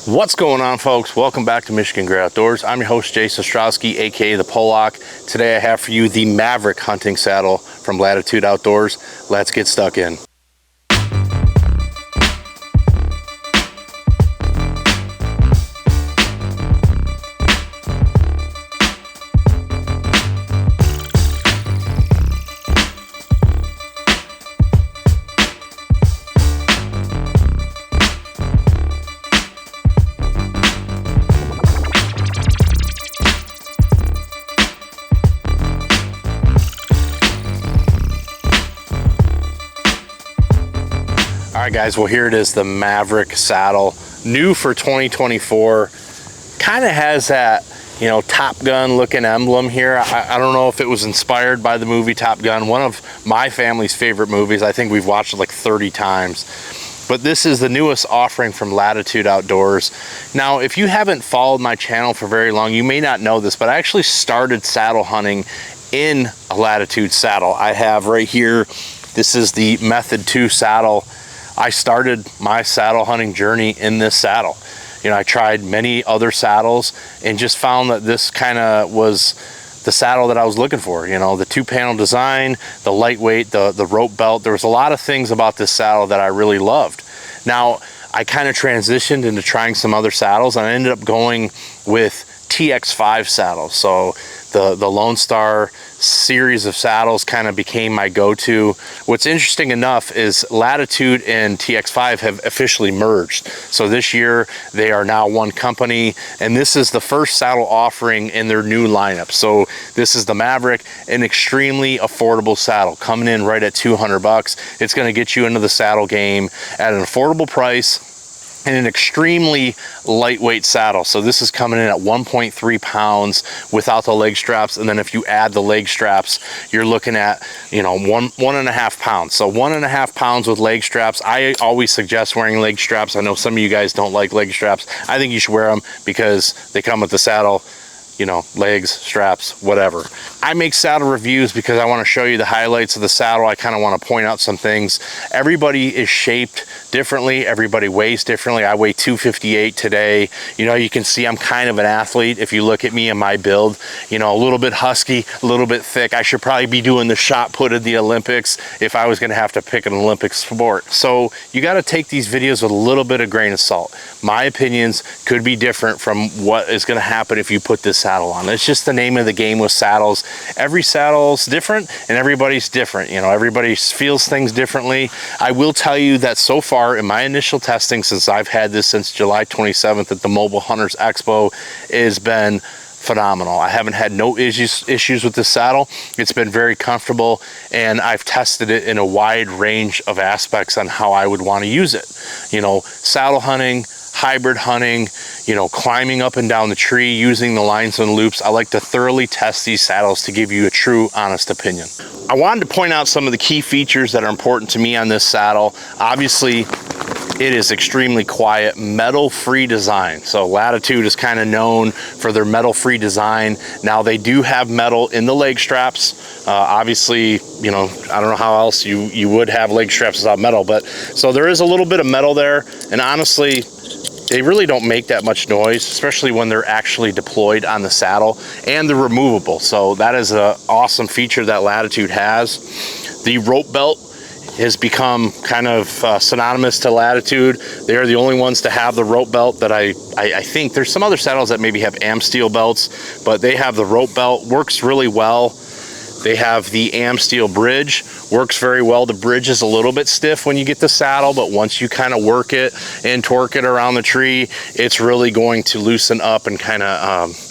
What's going on, folks? Welcome back to Michigan Great Outdoors. I'm your host, Jason Ostrowski, aka the Polack. Today I have for you the Maverick hunting saddle from Latitude Outdoors. Let's get stuck in. All right, guys, well, here it is, the Maverick saddle, new for 2024. Kind of has that, you know, Top Gun looking emblem here. I don't know if it was inspired by the movie Top Gun, one of my family's favorite movies. I think we've watched it like 30 times. But this is the newest offering from Latitude Outdoors. Now, if you haven't followed my channel for very long, you may not know this, but I actually started saddle hunting in a Latitude saddle. I have right here, this is the Method 2 saddle. I started my saddle hunting journey in this saddle. You know, I tried many other saddles and just found that this kind of was the saddle that I was looking for. You know, the 2-panel design, the lightweight, the rope belt. There was a lot of things about this saddle that I really loved. Now, I kind of transitioned into trying some other saddles, and I ended up going with TX5 saddles. So the Lone Star series of saddles kind of became my go-to. What's interesting enough is Latitude and TX5 have officially merged. So this year they are now one company, and this is the first saddle offering in their new lineup. So this is the Maverick, an extremely affordable saddle coming in right at 200 bucks. It's going to get you into the saddle game at an affordable price and an extremely lightweight saddle. So this is coming in at 1.3 pounds without the leg straps, and then if you add the leg straps, you're looking at, you know, one and a half pounds. So 1.5 pounds with leg straps. I always suggest wearing leg straps. I know some of you guys don't like leg straps. I think you should wear them because they come with the saddle, you know, legs, straps, whatever. I make saddle reviews because I want to show you the highlights of the saddle. I kind of want to point out some things. Everybody is shaped differently. Everybody weighs differently. I weigh 258 today. You know, you can see I'm kind of an athlete. If you look at me and my build, you know, a little bit husky, a little bit thick. I should probably be doing the shot put at the Olympics if I was going to have to pick an Olympic sport. So you got to take these videos with a little bit of grain of salt. My opinions could be different from what is going to happen if you put this saddle on. It's just the name of the game with saddles. Every saddle's different and everybody's different. You know, everybody feels things differently. I will tell you that so far in my initial testing, since I've had this since July 27th at the Mobile Hunters Expo, has been phenomenal. I haven't had no issues with this saddle. It's been very comfortable, and I've tested it in a wide range of aspects on how I would want to use it. You know, saddle hunting, hybrid hunting, you know, climbing up and down the tree, using the lines and loops. I like to thoroughly test these saddles to give you a true, honest opinion. I wanted to point out some of the key features that are important to me on this saddle. Obviously, it is extremely quiet, metal-free design. So Latitude is kind of known for their metal-free design. Now they do have metal in the leg straps. Obviously, you know, I don't know how else you would have leg straps without metal, but so there is a little bit of metal there, and honestly, they really don't make that much noise, especially when they're actually deployed on the saddle, and they're removable. So that is an awesome feature that Latitude has. The rope belt has become kind of synonymous to Latitude. They are the only ones to have the rope belt that I think. There's some other saddles that maybe have Amsteel belts, but they have the rope belt. Works really well. They have the Amsteel bridge, works very well. The bridge is a little bit stiff when you get the saddle, but once you kind of work it and torque it around the tree, it's really going to loosen up and kind of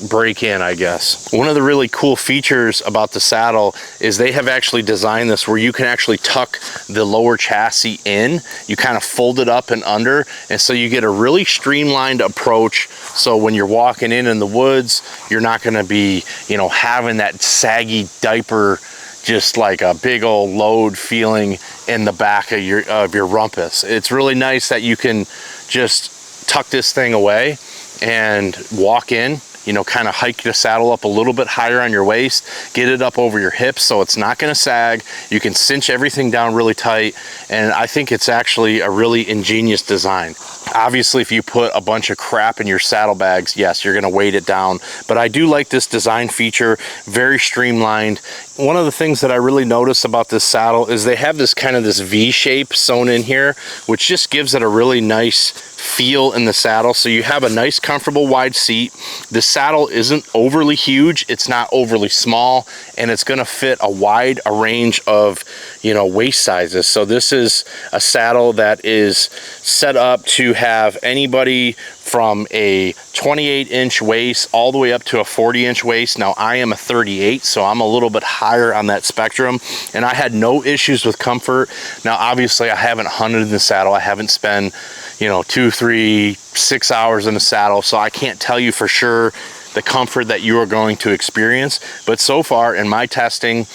break in, I guess. One of the really cool features about the saddle is they have actually designed this where you can actually tuck the lower chassis in. You kind of fold it up and under, and so you get a really streamlined approach. So when you're walking in the woods, you're not going to be, you know, having that saggy diaper, just like a big old load feeling in the back of your rumpus. It's really nice that you can just tuck this thing away and walk in, you know, kind of hike the saddle up a little bit higher on your waist, get it up over your hips so it's not going to sag. You can cinch everything down really tight, and I think it's actually a really ingenious design. Obviously, if you put a bunch of crap in your saddlebags, yes, you're going to weight it down. But I do like this design feature, very streamlined. One of the things that I really notice about this saddle is they have this kind of this V shape sewn in here, which just gives it a really nice feel in the saddle. So you have a nice, comfortable, wide seat. The saddle isn't overly huge, it's not overly small, and it's going to fit a wide range of, you know, waist sizes. So this is a saddle that is set up to have anybody from a 28-inch waist all the way up to a 40-inch waist. Now I am a 38, so I'm a little bit higher on that spectrum, and I had no issues with comfort. Now obviously I haven't hunted in the saddle, I haven't spent, you know, 2, 3, 6 hours in the saddle, so I can't tell you for sure the comfort that you are going to experience. But so far in my testing,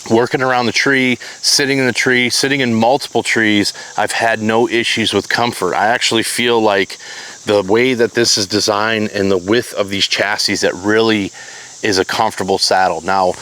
working around the tree, sitting in the tree, sitting in multiple trees, I've had no issues with comfort. I actually feel like the way that this is designed and the width of these chassis, that really is a comfortable saddle. Now,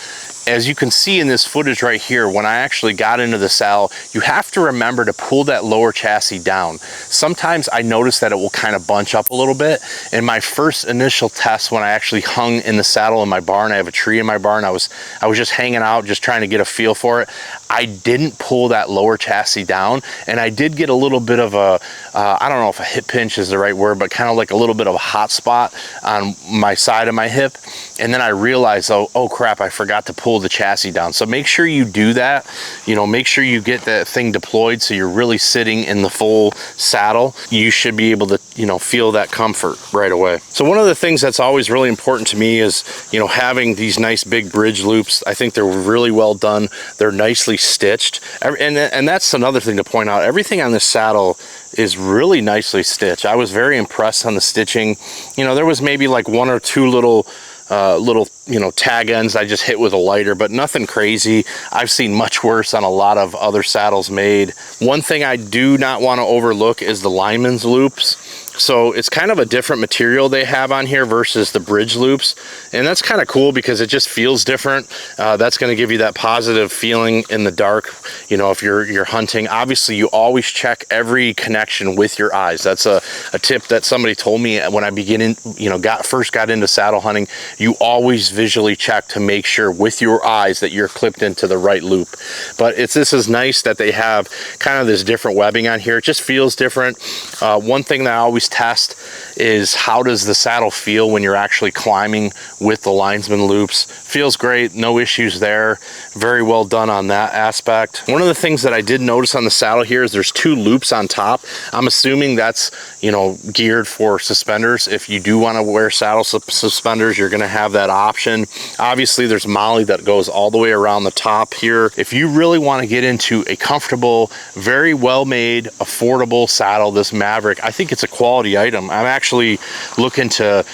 as you can see in this footage right here, when I actually got into the saddle, you have to remember to pull that lower chassis down. Sometimes I notice that it will kind of bunch up a little bit. In my first initial test, when I actually hung in the saddle in my barn, I have a tree in my barn, I was just hanging out, just trying to get a feel for it. I didn't pull that lower chassis down, and I did get a little bit of a, I don't know if a hip pinch is the right word, but kind of like a little bit of a hot spot on my side of my hip. And then I realized, oh crap, I forgot to pull the chassis down. So make sure you do that. You know, make sure you get that thing deployed so you're really sitting in the full saddle. You should be able to, you know, feel that comfort right away. So one of the things that's always really important to me is, you know, having these nice big bridge loops. I think they're really well done. They're nicely stitched. And that's another thing to point out. Everything on this saddle is really nicely stitched. I was very impressed on the stitching. You know, there was maybe like 1 or 2 little you know, tag ends I just hit with a lighter, but nothing crazy. I've seen much worse on a lot of other saddles made. One thing I do not want to overlook is the lineman's loops. So it's kind of a different material they have on here versus the bridge loops, and that's kind of cool because it just feels different. That's going to give you that positive feeling in the dark. You know, if you're hunting, obviously you always check every connection with your eyes. That's a tip that somebody told me when I first got into saddle hunting. You always visually check to make sure with your eyes that you're clipped into the right loop. But this is nice that they have kind of this different webbing on here. It just feels different. One thing that I always test is how does the saddle feel when you're actually climbing with the linesman loops. Feels great, no issues there. Very well done on that aspect. One of the things that I did notice on the saddle here is there's 2 loops on top. I'm assuming that's, you know, geared for suspenders. If you do want to wear saddle suspenders, you're going to have that option. Obviously there's MOLLE that goes all the way around the top here. If you really want to get into a comfortable, very well made, affordable saddle, this Maverick, I think it's a quality item. I'm actually looking to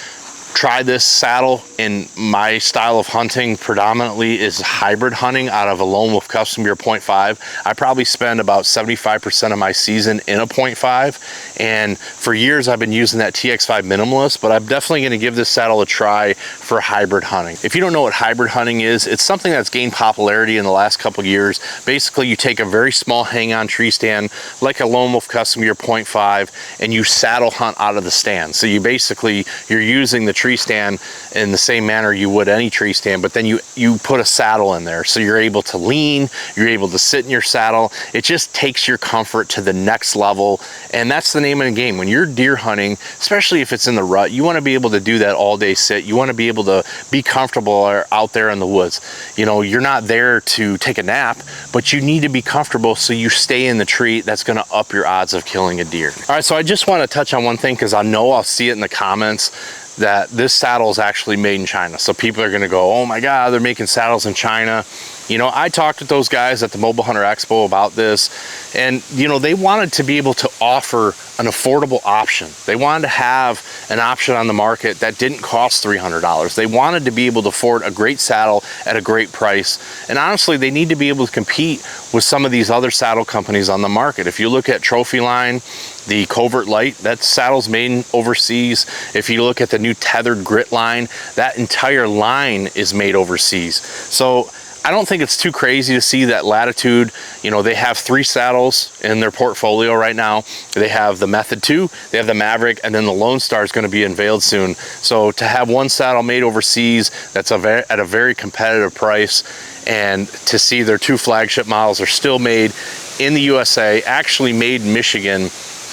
try this saddle. In my style of hunting predominantly is hybrid hunting out of a Lone Wolf Custom Gear 0.5. I probably spend about 75% of my season in a 0.5, and for years I've been using that TX5 Minimalist, but I'm definitely going to give this saddle a try for hybrid hunting. If you don't know what hybrid hunting is, it's something that's gained popularity in the last couple years. Basically you take a very small hang-on tree stand like a Lone Wolf Custom Gear 0.5 and you saddle hunt out of the stand. So you're using the tree stand in the same manner you would any tree stand, but then you put a saddle in there, so you're able to lean, you're able to sit in your saddle. It just takes your comfort to the next level, and that's the name of the game. When you're deer hunting, especially if it's in the rut, you want to be able to do that all day sit. You want to be able to be comfortable out there in the woods. You know, you're not there to take a nap, but you need to be comfortable so you stay in the tree. That's going to up your odds of killing a deer. All right, so I just want to touch on one thing because I know I'll see it in the comments that this saddle is actually made in China. So people are going to go, oh my God, they're making saddles in China. You know, I talked with those guys at the Mobile Hunter Expo about this, and you know, they wanted to be able to offer an affordable option. They wanted to have an option on the market that didn't cost $300. They wanted to be able to afford a great saddle at a great price. And honestly, they need to be able to compete with some of these other saddle companies on the market. If you look at Trophy Line, the Covert Light, that saddle's made overseas. If you look at the new Tethered Grit line, that entire line is made overseas. So I don't think it's too crazy to see that Latitude, you know, they have 3 saddles in their portfolio right now. They have the Method 2, they have the Maverick, and then the Lone Star is going to be unveiled soon. So to have one saddle made overseas that's at a very competitive price, and to see their 2 flagship models are still made in the USA, actually made in Michigan,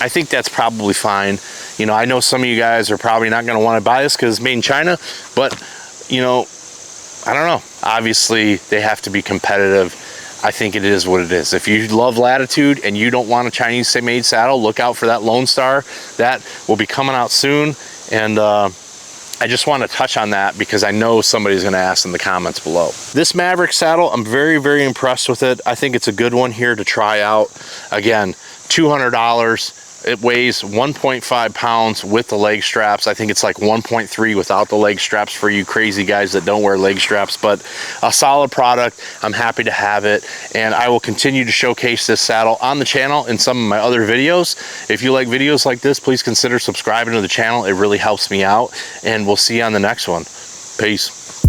I think that's probably fine. You know, I know some of you guys are probably not going to want to buy this because it's made in China, but, you know, I don't know. Obviously, they have to be competitive. I think it is what it is. If you love Latitude and you don't want a Chinese-made saddle, look out for that Lone Star. That will be coming out soon. And I just want to touch on that because I know somebody's going to ask in the comments below. This Maverick saddle, I'm very, very impressed with it. I think it's a good one here to try out. Again, $200. It weighs 1.5 pounds with the leg straps. I think it's like 1.3 without the leg straps for you crazy guys that don't wear leg straps, but a solid product. I'm happy to have it, and I will continue to showcase this saddle on the channel in some of my other videos. If you like videos like this, please consider subscribing to the channel. It really helps me out, and we'll see you on the next one. Peace.